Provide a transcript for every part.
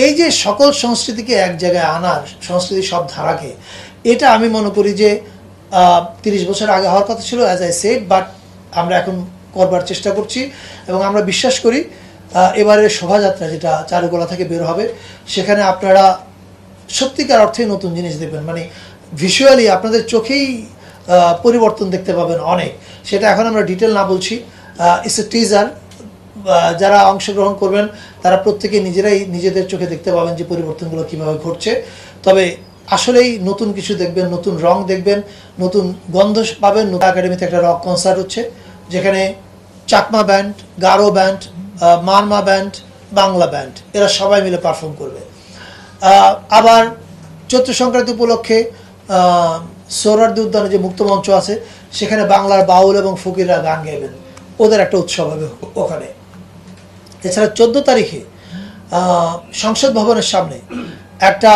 এই যে সকল সংস্কৃতিকে এক জায়গায় আনার, সংস্কৃতির সব ধারাকে, এটা আমি মনে করি যে 30 বছর আগে হওয়ার কথা ছিল, অ্যাজ আই সেড, বাট আমরা এখন করবার চেষ্টা করছি এবং আমরা বিশ্বাস করি এবারের শোভাযাত্রা যেটা চারুকলা থেকে বের হবে সেখানে আপনারা সত্যিকার অর্থে নতুন জিনিস দেখবেন, মানে ভিজুয়ালি আপনাদের চোখেই পরিবর্তন দেখতে পাবেন অনেক। সেটা এখন আমরা ডিটেল না বলছি, ইটস এ টিজার। যারা অংশগ্রহণ করবেন তারা প্রত্যেকে নিজেরাই নিজেদের চোখে দেখতে পাবেন যে পরিবর্তনগুলো কীভাবে ঘটছে। তবে আসলেই নতুন কিছু দেখবেন, নতুন রং দেখবেন, নতুন গন্ধ পাবেন। একাডেমিতে একটা রক কনসার্ট হচ্ছে যেখানে Chakma band, Garo band, Marma band, Bangla band, এরা সবাই মিলে পারফর্ম করবে। আবার চৈত্র সংক্রান্তি উপলক্ষে সোহরাওয়ার্দী উদ্যানে যে মুক্ত মঞ্চ আছে সেখানে বাংলার বাউল এবং ফকিররা গান গাইবেন, ওদের একটা উৎসব হবে ওখানে। এছাড়া 14 তারিখে সংসদ ভবনের সামনে একটা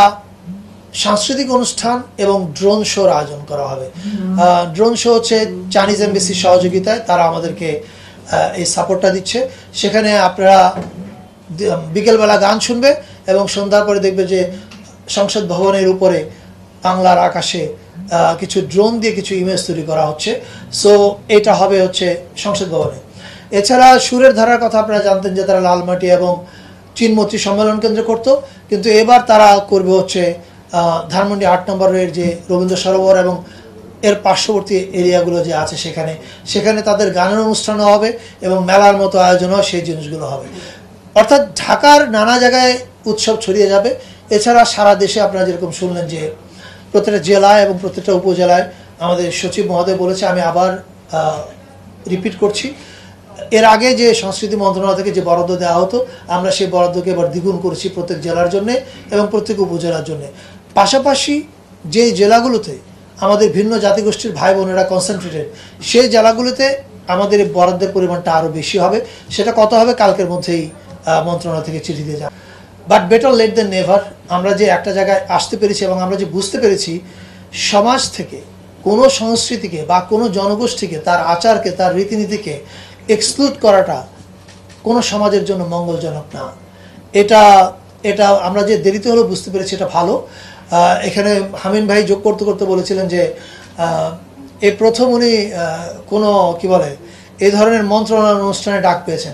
সাংস্কৃতিক অনুষ্ঠান এবং ড্রোন শোর আয়োজন করা হবে। ড্রোন শো হচ্ছে চাইনিজ এমবেসির সহযোগিতায়, তারা আমাদেরকে এই সাপোর্টটা দিচ্ছে। সেখানে আপনারা বিকেলবেলা গান শুনবে এবং সন্ধ্যার পরে দেখবে যে সংসদ ভবনের উপরে বাংলার আকাশে কিছু ড্রোন দিয়ে কিছু ইমেজ তৈরি করা হচ্ছে। সো এটা হবে হচ্ছে সংসদ ভবনে। এছাড়া সুরের ধারার কথা আপনারা জানতেন যে তারা লালমাটি এবং চিনমতি সম্মেলন কেন্দ্র করতো, কিন্তু এবার তারা করবে হচ্ছে ধানমন্ডি 8 নম্বরের যে রবীন্দ্র সরোবর এবং এর পার্শ্ববর্তী এরিয়াগুলো যে আছে সেখানে তাদের গানের অনুষ্ঠানও হবে এবং মেলার মতো আয়োজনও সেই জিনিসগুলো হবে। অর্থাৎ ঢাকার নানা জায়গায় উৎসব ছড়িয়ে যাবে। এছাড়া সারা দেশে আপনারা যেরকম শুনলেন যে প্রত্যেকটা জেলায় এবং প্রত্যেকটা উপজেলায় আমাদের সচিব মহোদয় বলেছে, আমি আবার রিপিট করছি, এর আগে যে সংস্কৃতি মন্ত্রণালয় থেকে যে বরাদ্দ দেওয়া হতো আমরা সেই বরাদ্দকে এবার দ্বিগুণ করেছি প্রত্যেক জেলার জন্য এবং প্রত্যেক উপজেলার জন্য। পাশাপাশি যে জেলাগুলোতে আমাদের ভিন্ন জাতিগোষ্ঠীর ভাই বোনেরা কনসেন্ট্রেটেড, সেই জেলাগুলোতে আমাদের এই বরাদ্দের পরিমাণটা আরও বেশি হবে। সেটা কত হবে কালকের মধ্যেই মন্ত্রণালয় থেকে চিঠি দিয়ে যাবে। But better late than never. আমরা যে একটা জায়গায় আসতে পেরেছি এবং আমরা যে বুঝতে পেরেছি সমাজ থেকে কোনো সংস্কৃতিকে বা কোনো জনগোষ্ঠীকে, তার আচারকে, তার রীতিনীতিকে এক্সক্লুড করাটা কোনো সমাজের জন্য মঙ্গলজনক না। এটা আমরা যে দেরিতে হলেও বুঝতে পেরেছি, এটা ভালো। এখানে হামিন ভাই যোগ করতে করতে বলেছিলেন যে এই প্রথম উনি কোনো কি বলে এই ধরনের মন্ত্রণালয় অনুষ্ঠানে ডাক পেয়েছেন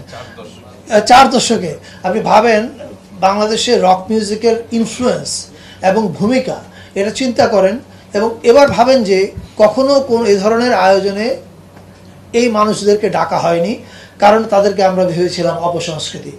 4 দশকে। আপনি ভাবেন বাংলাদেশে রক মিউজিকের ইনফ্লুয়েন্স এবং ভূমিকা, এটা চিন্তা করেন এবং এবার ভাবেন যে কখনো কোন এই ধরনের আয়োজনে এই মানুষদেরকে ডাকা হয়নি, কারণ তাদেরকে আমরা ভেবেছিলাম অপসংস্কৃতি।